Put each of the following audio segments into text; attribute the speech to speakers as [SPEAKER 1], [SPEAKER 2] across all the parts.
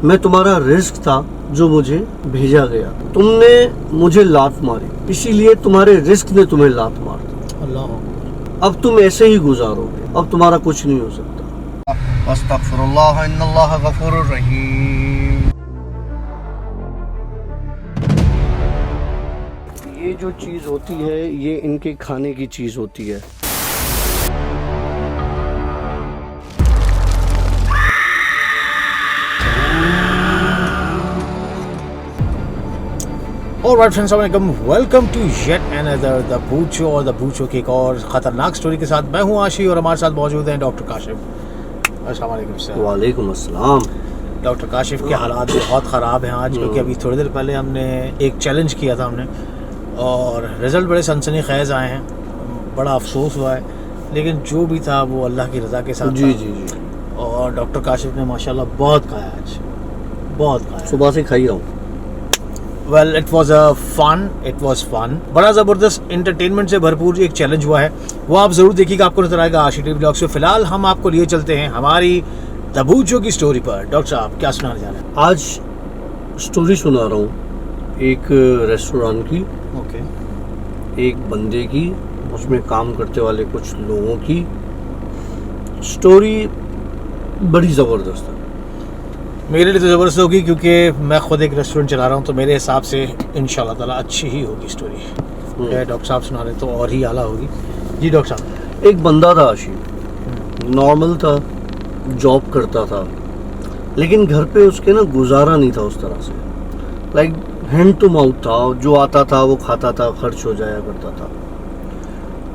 [SPEAKER 1] मैं तुम्हारा रिस्क था जो मुझे भेजा गया। तुमने मुझे लात मारी, इसीलिए तुम्हारे रिस्क ने तुम्हें लात मार दी।
[SPEAKER 2] अल्लाह।
[SPEAKER 1] अब तुम ऐसे ही गुजारोगे, अब तुम्हारा कुछ नहीं हो सकता। अस्तगफिरुल्लाह इन्नल्लाह गफूरुर रहीम। ये जो चीज़ होती है ये इनके खाने की चीज़ होती है।
[SPEAKER 2] Alright friends, welcome to yet another the बूचो और द बूचो की एक और ख़तरनाक स्टोरी के साथ। मैं हूं आशी और हमारे साथ मौजूद हैं डॉक्टर काशिफ। अस्सलाम वालेकुम सर।
[SPEAKER 1] वालेकुम अस्सलाम।
[SPEAKER 2] डॉक्टर काशिफ के हालात बहुत ख़राब हैं आज, क्योंकि अभी थोड़ी देर पहले हमने एक चैलेंज किया था हमने, और रिज़ल्ट बड़े सनसनीखेज़ आए हैं। बड़ा अफसोस हुआ है, लेकिन जो भी था वो अल्लाह की रज़ा के साथ
[SPEAKER 1] जी
[SPEAKER 2] था।
[SPEAKER 1] जी जी।
[SPEAKER 2] और डॉक्टर काशिफ ने माशाल्लाह बहुत खाया आज, बहुत खाया।
[SPEAKER 1] सुबह से खाई रहा हूँ।
[SPEAKER 2] Well it was fun. बड़ा ज़बरदस्त इंटरटेनमेंट से भरपूर एक चैलेंज हुआ है, वो आप ज़रूर देखिएगा, आपको नजर आएगा आशी टीवी ब्लॉग से। फिलहाल हम आपको लिए चलते हैं हमारी द बूचो की स्टोरी पर। डॉक्टर साहब क्या सुनाने जा रहे हैं?
[SPEAKER 1] आज स्टोरी सुना रहा हूँ एक रेस्टोरेंट की,
[SPEAKER 2] ओके।
[SPEAKER 1] एक बंदे की, उसमें काम करते वाले कुछ लोगों की स्टोरी बड़ी ज़बरदस्त है।
[SPEAKER 2] मेरे लिए तो ज़बरदस्त होगी, क्योंकि मैं खुद एक रेस्टोरेंट चला रहा हूँ, तो मेरे हिसाब से इंशाल्लाह ताला अच्छी ही होगी स्टोरी। डॉक्टर साहब सुना रहे तो और ही आला होगी। जी डॉक्टर साहब।
[SPEAKER 1] एक बंदा था आशी, नॉर्मल था, जॉब करता था, लेकिन घर पे उसके ना गुजारा नहीं था उस तरह से। लाइक हैंड टू माउथ था, जो आता था वो खाता था, खर्च हो जाया करता था।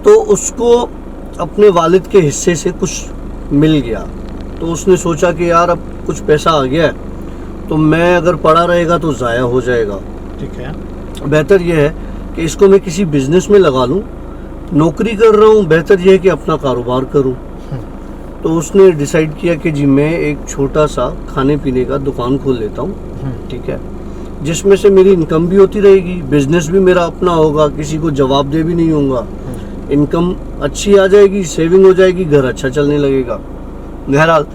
[SPEAKER 1] तो उसको अपने वालिद के हिस्से से कुछ मिल गया, तो उसने सोचा कि यार अब कुछ पैसा आ गया है तो मैं अगर पड़ा रहेगा तो ज़ाया हो जाएगा।
[SPEAKER 2] ठीक है।
[SPEAKER 1] बेहतर यह है कि इसको मैं किसी बिजनेस में लगा लूँ। नौकरी कर रहा हूँ, बेहतर यह है कि अपना कारोबार करूँ। तो उसने डिसाइड किया कि जी मैं एक छोटा सा खाने पीने का दुकान खोल लेता हूँ, ठीक है, जिसमें से मेरी इनकम भी होती रहेगी, बिजनेस भी मेरा अपना होगा, किसी को जवाबदेह भी नहीं होगा, इनकम अच्छी आ जाएगी, सेविंग हो जाएगी, घर अच्छा चलने लगेगा। बहरहाल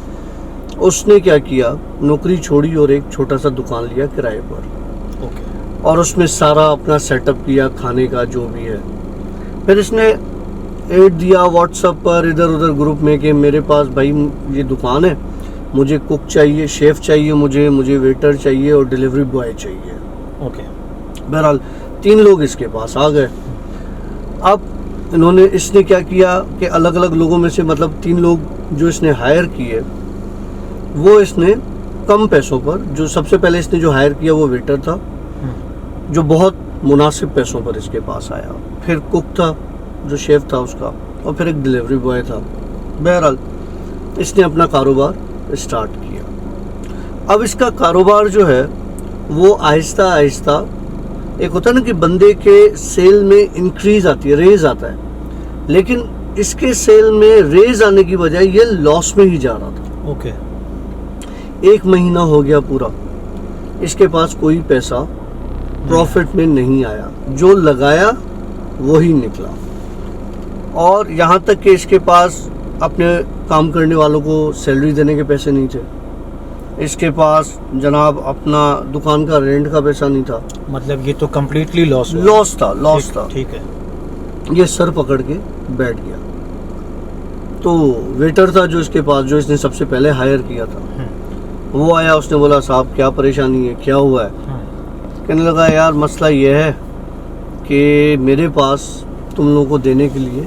[SPEAKER 1] उसने क्या किया, नौकरी छोड़ी और एक छोटा सा दुकान लिया किराए पर।
[SPEAKER 2] ओके।
[SPEAKER 1] और उसमें सारा अपना सेटअप किया खाने का जो भी है। फिर इसने ऐड दिया व्हाट्सएप पर, इधर उधर ग्रुप में, कि मेरे पास भाई ये दुकान है, मुझे कुक चाहिए, शेफ़ चाहिए, मुझे वेटर चाहिए और डिलीवरी बॉय चाहिए।
[SPEAKER 2] ओके।
[SPEAKER 1] बहरहाल 3 लोग इसके पास आ गए। अब इसने क्या किया कि अलग अलग लोगों में से, मतलब 3 लोग जो इसने हायर किए, वो इसने कम पैसों पर, जो सबसे पहले इसने जो हायर किया वो वेटर था, जो बहुत मुनासिब पैसों पर इसके पास आया। फिर कुक था जो शेफ़ था उसका, और फिर एक डिलीवरी बॉय था। बहरहाल इसने अपना कारोबार स्टार्ट किया। अब इसका कारोबार जो है वो आहिस्ता आहिस्ता, एक होता है ना कि बंदे के सेल में इंक्रीज आती है, रेज आता है, लेकिन इसके सेल में रेज आने की बजाय ये लॉस में ही जा रहा था।
[SPEAKER 2] ओके।
[SPEAKER 1] 1 महीना हो गया पूरा, इसके पास कोई पैसा प्रॉफिट में नहीं आया, जो लगाया वही निकला। और यहाँ तक कि इसके पास अपने काम करने वालों को सैलरी देने के पैसे नहीं थे, इसके पास जनाब अपना दुकान का रेंट का पैसा नहीं था।
[SPEAKER 2] मतलब ये तो कम्प्लीटली लॉस
[SPEAKER 1] था।
[SPEAKER 2] ठीक है।
[SPEAKER 1] ये सर पकड़ के बैठ गया। तो वेटर था जो इसके पास, जो इसने सबसे पहले हायर किया था, वो आया, उसने बोला साहब क्या परेशानी है, क्या हुआ है? कहने लगा यार मसला ये है कि मेरे पास तुम लोगों को देने के लिए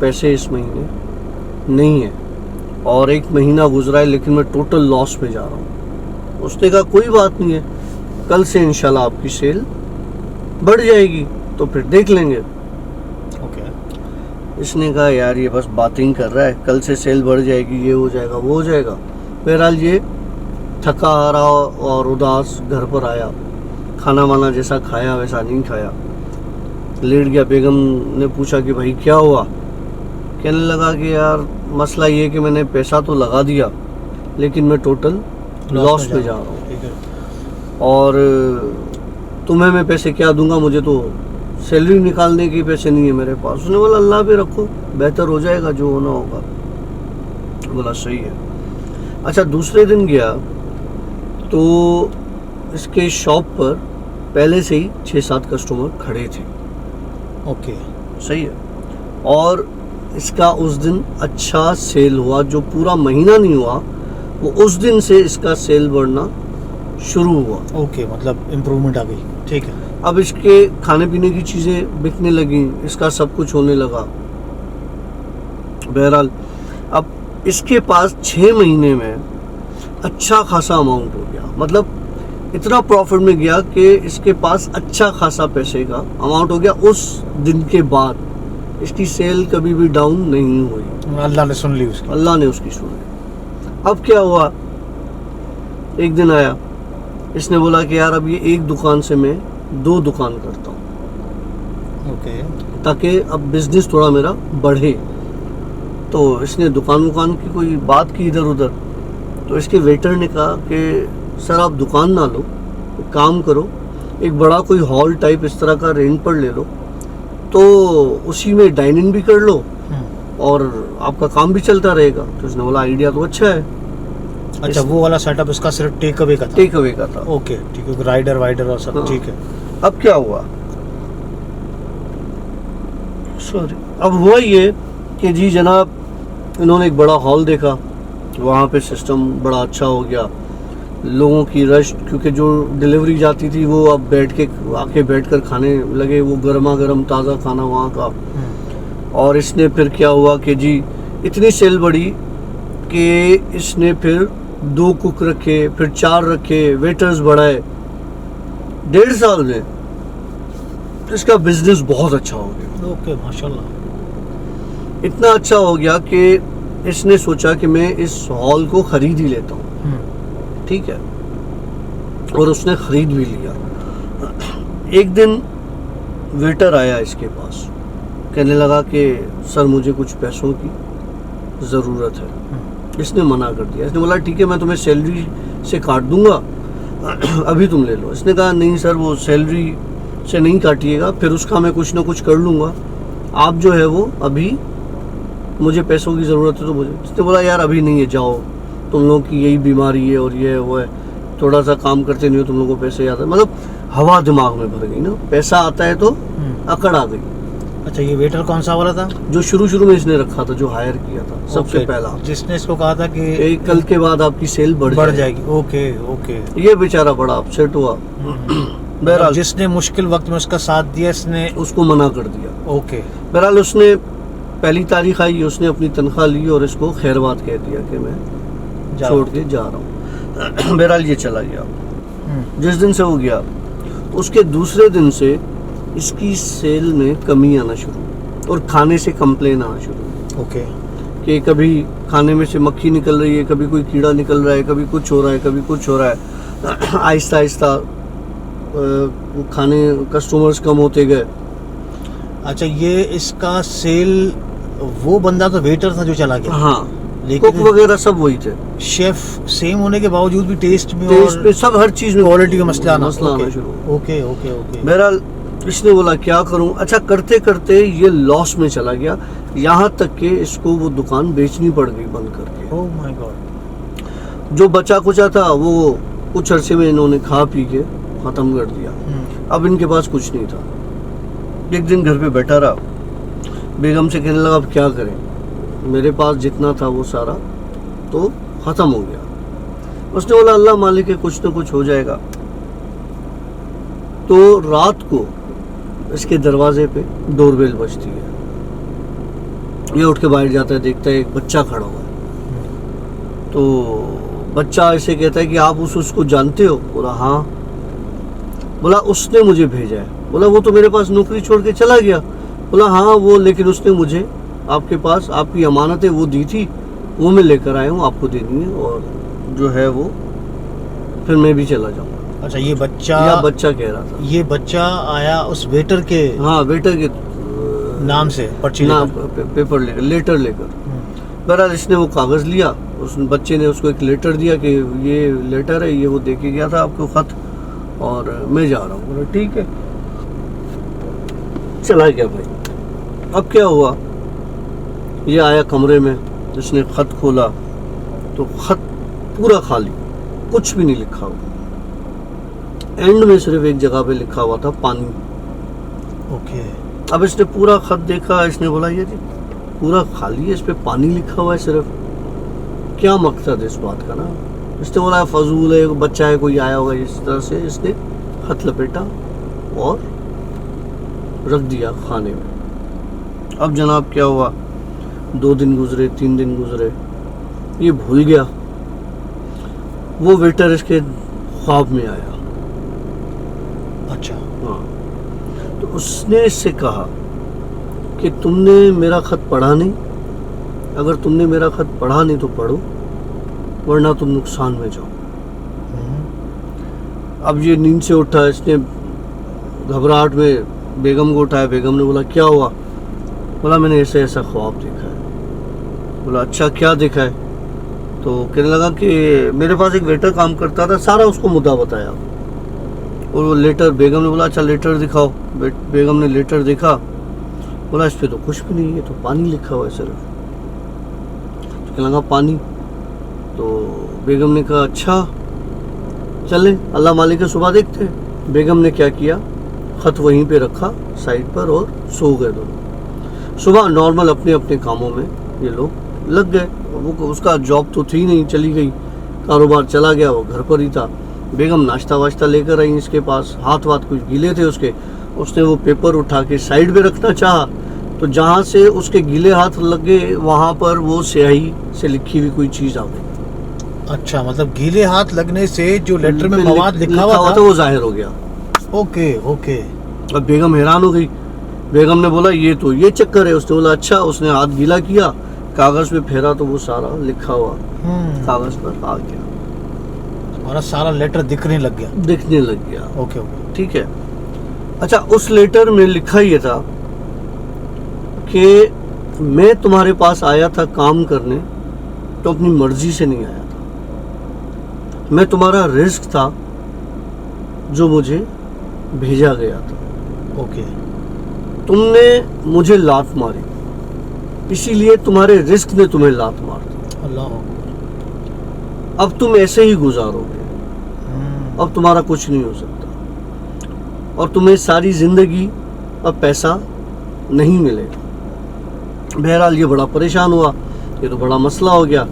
[SPEAKER 1] पैसे इस महीने नहीं है, और 1 महीना गुजरा है, लेकिन मैं टोटल लॉस में जा रहा हूँ। उसने कहा कोई बात नहीं है, कल से इंशाल्लाह आपकी सेल बढ़ जाएगी, तो फिर देख लेंगे। इसने कहा यार ये बस बातें कर रहा है, कल से सेल बढ़ जाएगी, ये हो जाएगा, वो हो जाएगा। बहरहाल ये थका हारा और उदास घर पर आया, खाना वाना जैसा खाया वैसा नहीं खाया, लेट गया। बेगम ने पूछा कि भाई क्या हुआ? कहने लगा कि यार मसला ये कि मैंने पैसा तो लगा दिया, लेकिन मैं टोटल लॉस में जा रहा हूँ, और तुम्हें मैं पैसे क्या दूंगा, मुझे तो सैलरी निकालने के पैसे नहीं है मेरे पास। उसने बोला अल्लाह पे रखो, बेहतर हो जाएगा, जो होना होगा। बोला सही है। अच्छा, दूसरे दिन गया तो इसके शॉप पर पहले से ही 6-7 कस्टमर खड़े थे।
[SPEAKER 2] ओके।
[SPEAKER 1] सही है। और इसका उस दिन अच्छा सेल हुआ, जो पूरा महीना नहीं हुआ वो उस दिन से इसका सेल बढ़ना शुरू हुआ।
[SPEAKER 2] ओके, मतलब इम्प्रूवमेंट आ गई। ठीक है।
[SPEAKER 1] अब इसके खाने पीने की चीज़ें बिकने लगी, इसका सब कुछ होने लगा। बहरहाल अब इसके पास 6 महीने में अच्छा खासा अमाउंट हो गया, मतलब इतना प्रॉफिट में गया कि इसके पास अच्छा खासा पैसे का अमाउंट हो गया। उस दिन के बाद इसकी सेल कभी भी डाउन नहीं हुई।
[SPEAKER 2] अल्लाह ने सुन ली उसकी।
[SPEAKER 1] अल्लाह ने उसकी सुनी। अब क्या हुआ, एक दिन आया, इसने बोला कि यार अब ये एक दुकान से मैं 2 दुकान करता हूँ,
[SPEAKER 2] ओके।
[SPEAKER 1] ताकि अब बिजनेस थोड़ा मेरा बढ़े। तो इसने दुकान की कोई बात की इधर उधर। तो इसके वेटर ने कहा कि सर आप दुकान ना लो, एक काम करो, एक बड़ा कोई हॉल टाइप इस तरह का रेंट पर ले लो, तो उसी में डाइनिंग भी कर लो और आपका काम भी चलता रहेगा। तो उसने बोला आइडिया तो अच्छा है।
[SPEAKER 2] अच्छा, वो वाला सेटअप इसका सिर्फ टेक अवे का था।
[SPEAKER 1] टेक अवे का था।
[SPEAKER 2] ओके, ठीक है। राइडर वाइडर और सब।
[SPEAKER 1] हाँ।
[SPEAKER 2] ठीक है।
[SPEAKER 1] अब क्या हुआ, सॉरी, अब हुआ ये कि जी जनाब, इन्होंने एक बड़ा हॉल देखा, वहाँ पे सिस्टम बड़ा अच्छा हो गया, लोगों की रश, क्योंकि जो डिलीवरी जाती थी वो अब आके बैठ कर खाने लगे, वो गर्मा गर्म ताज़ा खाना वहाँ का। और इसने फिर क्या हुआ कि जी इतनी सेल बढ़ी कि इसने फिर 2 कुक रखे, फिर 4 रखे, वेटर्स बढ़ाए। 1.5 साल में इसका बिजनेस बहुत अच्छा हो गया।
[SPEAKER 2] ओके, माशाल्लाह।
[SPEAKER 1] इतना अच्छा हो गया कि इसने सोचा कि मैं इस हॉल को खरीद ही लेता हूँ। ठीक है। और उसने खरीद भी लिया। एक दिन वेटर आया इसके पास, कहने लगा कि सर मुझे कुछ पैसों की ज़रूरत है। इसने मना कर दिया। इसने बोला ठीक है, मैं तुम्हें सैलरी से काट दूंगा, अभी तुम ले लो। इसने कहा नहीं सर, वो सैलरी से नहीं काटिएगा, फिर उसका मैं कुछ ना कुछ कर लूँगा, आप जो है वो अभी मुझे पैसों की ज़रूरत है तो मुझे। इसने बोला यार अभी नहीं है, जाओ, तुम लोगों की यही बीमारी है और ये है वो है, थोड़ा सा काम करते नहीं हो, तुम लोगों को पैसे आता है। मतलब हवा दिमाग में भर गई ना, पैसा आता है तो अकड़ आ गई।
[SPEAKER 2] अच्छा, ये वेटर कौन सा वाला था?
[SPEAKER 1] जो शुरू में इसने रखा था, जो हायर किया था सबसे पहला,
[SPEAKER 2] जिसने इसको कहा था कि
[SPEAKER 1] कल के बाद आपकी सेल बढ़
[SPEAKER 2] जाएगी। Okay okay.
[SPEAKER 1] ये बेचारा बड़ा अपसेट हुआ। बहरहाल
[SPEAKER 2] जिसने मुश्किल वक्त में उसका साथ दिया, इसने
[SPEAKER 1] उसको मना कर दिया।
[SPEAKER 2] ओके।
[SPEAKER 1] बहरहाल उसने पहली तारीख आई, उसने अपनी तनख्वाह ली और इसको खैरबाद कह दिया कि मैं छोड़ के जा रहा हूँ। बहरहाल ये चला गया। जिस दिन से वो गया, उसके दूसरे दिन से इसकी सेल में कमी आना शुरू और खाने से कंप्लेन आना शुरू।
[SPEAKER 2] ओके।
[SPEAKER 1] कि कभी खाने में से मक्खी निकल रही है, कभी कोई कीड़ा निकल रहा है, कभी कुछ हो रहा है, कभी कुछ हो रहा है। आहिस्ता आहिस्ता खाने कस्टमर्स कम होते गए।
[SPEAKER 2] अच्छा, ये इसका सेल, वो बंदा तो वेटर था जो चला गया।
[SPEAKER 1] हाँ,
[SPEAKER 2] लेकिन
[SPEAKER 1] कुक वगैरह सब वही थे।
[SPEAKER 2] शेफ सेम होने के बावजूद भी टेस्ट में
[SPEAKER 1] पे सब हर चीज में
[SPEAKER 2] क्वालिटी का मसला आना
[SPEAKER 1] आना शुरू।
[SPEAKER 2] Okay okay okay.
[SPEAKER 1] बहरहाल इसने बोला क्या करूं। अच्छा, करते करते ये लॉस में चला गया, यहाँ तक कि इसको वो दुकान बेचनी पड़ गई बंद करके।
[SPEAKER 2] Oh my God.
[SPEAKER 1] जो बचा कुचा था वो कुछ अरसे में इन्होंने खा पी के खत्म कर दिया। अब इनके पास कुछ नहीं था। एक दिन घर पे बैठा रहा, बेगम से कहने लगा अब क्या करें, मेरे पास जितना था वो सारा तो ख़त्म हो गया। उसने बोला अल्लाह मालिक है, कुछ ना कुछ हो जाएगा। तो रात को इसके दरवाजे पे डोरबेल बजती है। ये उठ के बाहर जाता है, देखता है एक बच्चा खड़ा हुआ है। तो बच्चा ऐसे कहता है कि आप उसको जानते हो? बोला हाँ। बोला उसने मुझे भेजा है। बोला वो तो मेरे पास नौकरी छोड़ के चला गया। बोला हाँ वो, लेकिन उसने मुझे आपके पास आपकी अमानतें वो दी थी, वो मैं लेकर आया हूँ, आपको देनी है, और जो है वो फिर मैं भी चला जाऊँगा।
[SPEAKER 2] अच्छा, ये बच्चा
[SPEAKER 1] कह रहा था।
[SPEAKER 2] ये बच्चा आया उस वेटर के,
[SPEAKER 1] हाँ वेटर के
[SPEAKER 2] नाम से पर्ची
[SPEAKER 1] नाम पेपर लेकर, लेटर लेकर। बहरहाल इसने वो कागज़ लिया, उस बच्चे ने उसको एक लेटर दिया कि ये लेटर है, ये वो दे के गया था आपको ख़त, और मैं जा रहा हूँ। बोला ठीक है, चला गया भाई। अब क्या हुआ, ये आया कमरे में, इसने ख़त खोला तो ख़त पूरा खाली, कुछ भी नहीं लिखा हुआ। एंड में सिर्फ एक जगह पे लिखा हुआ था पानी।
[SPEAKER 2] ओके।
[SPEAKER 1] अब इसने पूरा खत देखा, इसने बोला ये जी पूरा खाली है, इस पे पानी लिखा हुआ है सिर्फ, क्या मकसद है इस बात का ना। इसने बोला फजूल है, बच्चा है, कोई आया होगा। इस तरह से इसने खत लपेटा और रख दिया खाने में। अब जनाब क्या हुआ, 2 दिन गुजरे, 3 दिन गुजरे, ये भूल गया। वो वेटर इसके ख्वाब में आया।
[SPEAKER 2] अच्छा।
[SPEAKER 1] हाँ, तो उसने इससे कहा कि तुमने मेरा खत पढ़ा नहीं, अगर तुमने मेरा खत पढ़ा नहीं तो पढ़ो, वरना तुम नुकसान में जाओ। अब ये नींद से उठा, इसने घबराहट में बेगम को उठाया। बेगम ने बोला क्या हुआ? बोला मैंने ऐसा ऐसा ख्वाब देखा है। बोला अच्छा क्या देखा है? तो कहने लगा कि मेरे पास एक वेटर काम करता था, सारा उसको मुद्दा बताया। और वो लेटर, बेगम ने बोला अच्छा लेटर दिखाओ। बेगम ने लेटर देखा, बोला इस पे तो कुछ भी नहीं है, तो पानी लिखा हुआ है सिर्फ। तो कहने लगा पानी। तो बेगम ने कहा अच्छा चले अल्लाह मालिक है, सुबह देखते हैं। बेगम ने क्या किया, खत वहीं पे रखा साइड पर और सो गए दोनों। सुबह नॉर्मल अपने अपने कामों में ये लोग लग गए। वो उसका जॉब तो थी नहीं, चली गई, कारोबार चला गया, वो घर पर ही था। बेगम नाश्ता वाश्ता लेकर आई इसके पास, हाथ वाथ कुछ गीले थे उसके। उसने वो पेपर उठा के साइड पे रखना चाहा, तो जहाँ से उसके गीले हाथ लगे वहाँ पर वो स्याही से लिखी हुई कोई चीज़ आ गई।
[SPEAKER 2] अच्छा, मतलब गीले हाथ लगने से जो लेटर में मवाद लिखा हुआ था
[SPEAKER 1] वो जाहिर हो गया।
[SPEAKER 2] Okay okay.
[SPEAKER 1] अब बेगम हैरान हो गई। बेगम ने बोला ये तो ये चक्कर है। उसने बोला अच्छा। उसने हाथ गीला किया, कागज पे फेरा तो वो सारा लिखा हुआ कागज पर आ गया।
[SPEAKER 2] हमारा सारा लेटर दिखने लग गया।
[SPEAKER 1] दिखने लग गया।
[SPEAKER 2] Okay okay.
[SPEAKER 1] ठीक है। अच्छा, उस लेटर में लिखा ये था कि मैं तुम्हारे पास आया था काम करने, तो अपनी मर्जी से नहीं आया था। मैं तुम्हारा रिस्क था जो मुझे भेजा गया था।
[SPEAKER 2] ओके।
[SPEAKER 1] तुमने मुझे लात मारी, इसीलिए तुम्हारे रिस्क ने तुम्हें लात मार दी।
[SPEAKER 2] अल्लाह।
[SPEAKER 1] अब तुम ऐसे ही गुजारोगे, अब तुम्हारा कुछ नहीं हो सकता, और तुम्हें सारी जिंदगी अब पैसा नहीं मिलेगा। बहरहाल ये बड़ा परेशान हुआ, ये तो बड़ा मसला हो गया।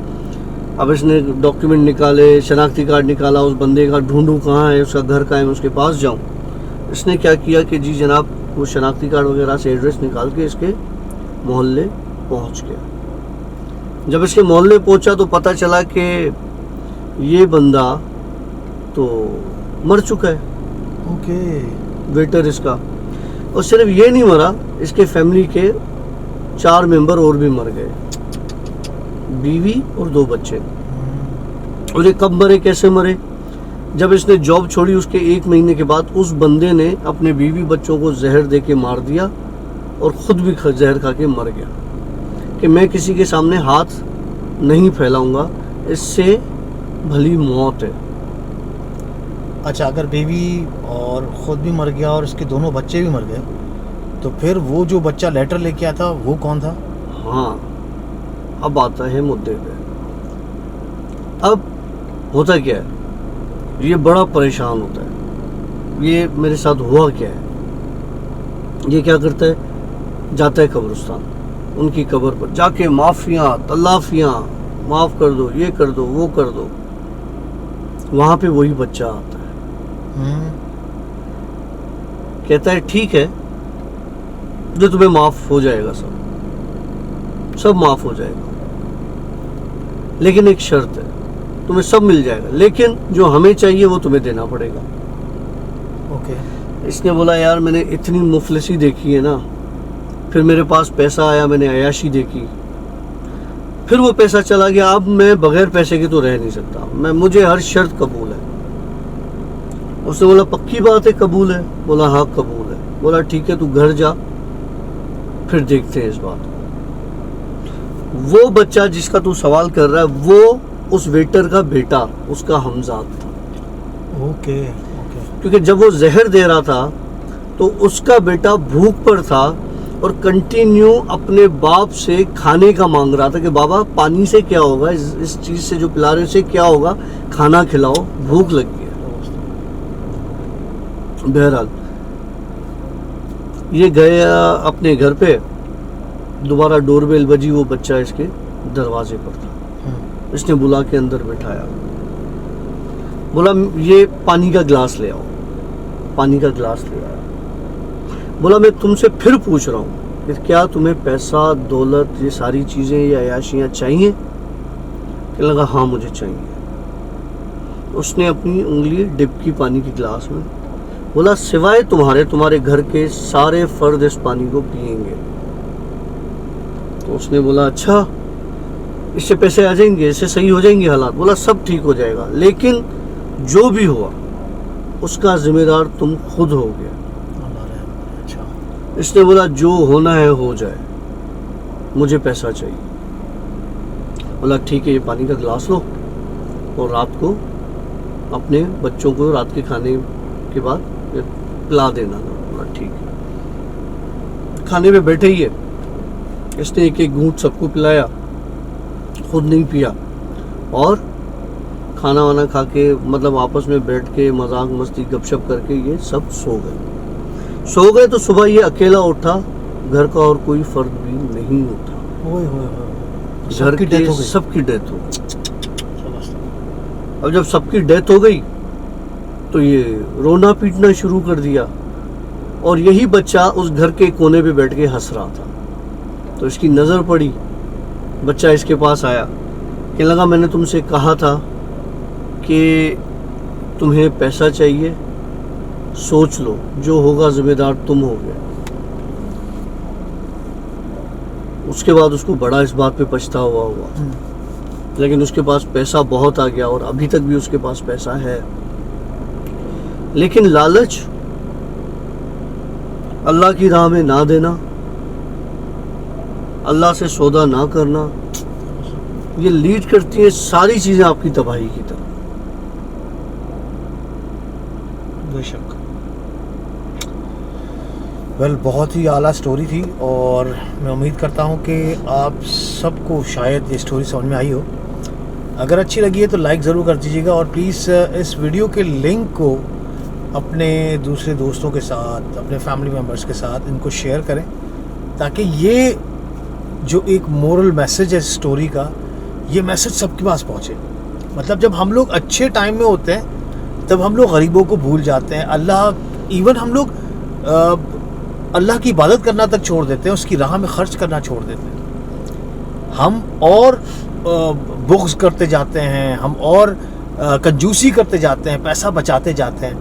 [SPEAKER 1] अब इसने डॉक्यूमेंट निकाले, शनाख्ती कार्ड निकाला, उस बंदे का ढूंढूं कहाँ है, उसका घर कहाँ है, मैं उसके पास जाऊं। इसने क्या किया कि जी जनाब, वो शनाख्ती कार्ड वगैरह से एड्रेस निकाल के इसके मोहल्ले पहुंच गया। जब इसके मोहल्ले पहुंचा तो पता चला कि ये बंदा तो मर चुका है।
[SPEAKER 2] ओके।
[SPEAKER 1] वेटर इसका। और सिर्फ ये नहीं मरा, इसके फैमिली के 4 मेंबर और भी मर गए, बीवी और 2 बच्चे। और ये कब मरे, कैसे मरे? जब इसने जॉब छोड़ी उसके 1 महीने के बाद उस बंदे ने अपने बीवी बच्चों को जहर दे के मार दिया और खुद भी जहर खा के मर गया कि मैं किसी के सामने हाथ नहीं फैलाऊंगा, इससे भली मौत है।
[SPEAKER 2] अच्छा, अगर बीवी और खुद भी मर गया और इसके दोनों बच्चे भी मर गए, तो फिर वो जो बच्चा लेटर लेके आया था वो कौन था?
[SPEAKER 1] हाँ, अब आता है मुद्दे पे। अब होता क्या है, ये बड़ा परेशान होता है। ये मेरे साथ हुआ क्या है, ये क्या करता है, जाता है कब्रिस्तान, उनकी कब्र पर जाके माफियाँ तलाफियाँ, माफ़ कर दो, ये कर दो, वो कर दो। वहाँ पे वही बच्चा आता है, कहता है ठीक है, जो तुम्हें माफ़ हो जाएगा, सब माफ़ हो जाएगा, लेकिन एक शर्त है, तुम्हें सब मिल जाएगा, लेकिन जो हमें चाहिए वो तुम्हें देना पड़ेगा।
[SPEAKER 2] ओके।
[SPEAKER 1] इसने बोला यार मैंने इतनी मुफलिसी देखी है ना, फिर मेरे पास पैसा आया, मैंने अयाशी देखी, फिर वो पैसा चला गया, अब मैं बगैर पैसे के तो रह नहीं सकता, मुझे हर शर्त कबूल है। उसने बोला पक्की बात है, कबूल है? बोला हाँ कबूल है। बोला ठीक है, तू घर जा, फिर देखते हैं इस बात को। वो बच्चा जिसका तू सवाल कर रहा है वो उस वेटर का बेटा, उसका हमजाद था।
[SPEAKER 2] ओके।
[SPEAKER 1] क्योंकि जब वो जहर दे रहा था तो उसका बेटा भूख पर था और कंटिन्यू अपने बाप से खाने का मांग रहा था कि बाबा पानी से क्या होगा, इस चीज़ से जो पिला रहे से क्या होगा, खाना खिलाओ, भूख लगी है। बहरहाल ये गया अपने घर पे, दोबारा डोरबेल बजी, वो बच्चा इसके दरवाजे पर था। इसने बुला के अंदर बैठाया, बोला ये पानी का गिलास ले आओ। पानी का गिलास ले आया। बोला मैं तुमसे फिर पूछ रहा हूँ कि क्या तुम्हें पैसा, दौलत, ये सारी चीज़ें या अयाशियाँ चाहिए? कहने लगा हाँ मुझे चाहिए। उसने अपनी उंगली डिप की पानी के गिलास में, बोला सिवाय तुम्हारे घर के सारे फर्द इस पानी को पिएंगे। तो उसने बोला अच्छा, इससे पैसे आ जाएंगे, इससे सही हो जाएंगे हालात? बोला सब ठीक हो जाएगा, लेकिन जो भी हुआ उसका जिम्मेदार तुम खुद होगे।
[SPEAKER 2] अच्छा।
[SPEAKER 1] इसने बोला जो होना है हो जाए, मुझे पैसा चाहिए। बोला ठीक है, ये पानी का गिलास लो और रात को अपने बच्चों को रात के खाने के बाद पिला देना। बोला ठीक है। खाने में बैठे ही है, इसने एक एक घूंट सबको पिलाया, खुद नहीं पिया, और खाना वाना खा के मतलब आपस में बैठ के मजाक मस्ती गपशप करके ये सब सो गए। तो सुबह ये अकेला उठा, घर का और कोई फर्द भी नहीं उठा। घर के सबकी डेथ हो गई। अब जब सबकी डेथ हो गई तो ये रोना पीटना शुरू कर दिया, और यही बच्चा उस घर के कोने पे बैठ के हंस रहा था। तो इसकी नज़र पड़ी, बच्चा इसके पास आया, कहने लगा मैंने तुमसे कहा था कि तुम्हें पैसा चाहिए, सोच लो, जो होगा जिम्मेदार तुम हो गए। उसके बाद उसको बड़ा इस बात पे पछतावा हुआ, लेकिन उसके पास पैसा बहुत आ गया और अभी तक भी उसके पास पैसा है। लेकिन लालच, अल्लाह की राह में ना देना, अल्लाह से सौदा ना करना, ये लीड करती है सारी चीजें आपकी तबाही की तरफ।
[SPEAKER 2] बेशक। वेल, बहुत ही आला स्टोरी थी, और मैं उम्मीद करता हूँ कि आप सबको शायद ये स्टोरी समझ में आई हो। अगर अच्छी लगी है तो लाइक ज़रूर कर दीजिएगा, और प्लीज़ इस वीडियो के लिंक को अपने दूसरे दोस्तों के साथ, अपने फैमिली मेम्बर्स के साथ इनको शेयर करें, ताकि ये जो एक मोरल मैसेज है स्टोरी का, ये मैसेज सबके पास पहुँचे। मतलब जब हम लोग अच्छे टाइम में होते हैं तब हम लोग गरीबों को भूल जाते हैं। इवन हम लोग अल्लाह की इबादत करना तक छोड़ देते हैं, उसकी राह में खर्च करना छोड़ देते हैं। हम और बुग़्ज़ करते जाते हैं, हम और कंजूसी करते जाते हैं, पैसा बचाते जाते हैं,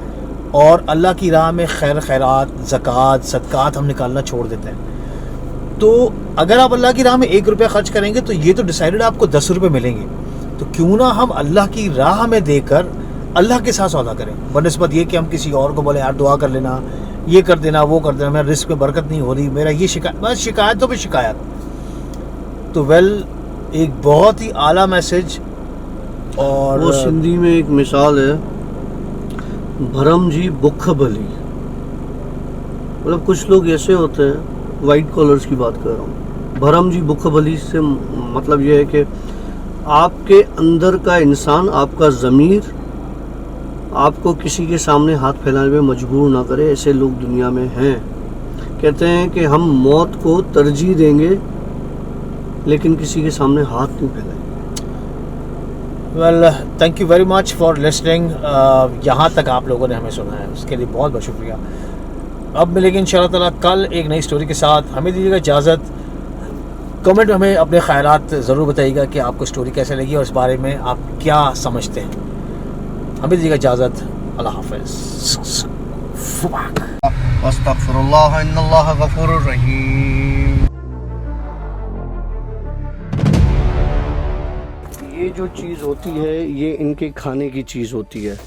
[SPEAKER 2] और अल्लाह की राह में खैरात, ज़कात, सदक़ात हम निकालना छोड़ देते हैं। तो अगर आप अल्लाह की राह में 1 रुपया खर्च करेंगे तो ये तो डिसाइडेड आपको 10 रुपये मिलेंगे। तो क्यों ना हम अल्लाह की राह में देकर अल्लाह के साथ सौदा करें, बनस्बत ये कि हम किसी और को बोले यार दुआ कर लेना, ये कर देना, वो कर देना, मेरा रिस्क में बरकत नहीं हो रही, मेरा ये शिकायत, बस शिकायतों पे शिकायत। तो वेल, एक बहुत ही आला मैसेज। और
[SPEAKER 1] वो सिंधी में एक मिसाल है, भरम जी बुख भली। मतलब कुछ लोग ऐसे होते हैं, वाइट कॉलर्स की बात कर रहा हूँ। भरम जी बुख भली से मतलब ये है कि आपके अंदर का इंसान, आपका ज़मीर आपको किसी के सामने हाथ फैलाने में मजबूर ना करे। ऐसे लोग दुनिया में हैं। कहते हैं कि हम मौत को तरजीह देंगे लेकिन किसी के सामने हाथ नहीं फैलाएंगे।
[SPEAKER 2] Well, thank you very much for listening. यहाँ तक आप लोगों ने हमें सुना है, उसके लिए बहुत बहुत शुक्रिया। अब मिलेंगे इंशाअल्लाह ताला कल एक नई स्टोरी के साथ। हमें दीजिएगा इजाज़त। कमेंट में हमें अपने ख़यालात ज़रूर बताइएगा कि आपको स्टोरी कैसे लगी और इस बारे में आप क्या समझते हैं। हमें दीजिएगा इजाज़त। अल्लाह हाफ़िज़।
[SPEAKER 1] अस्तग़फिरुल्लाह इन्नल्लाह गफ़ूरुर रहीम। ये जो चीज़ होती है ये इनके खाने की चीज़ होती है।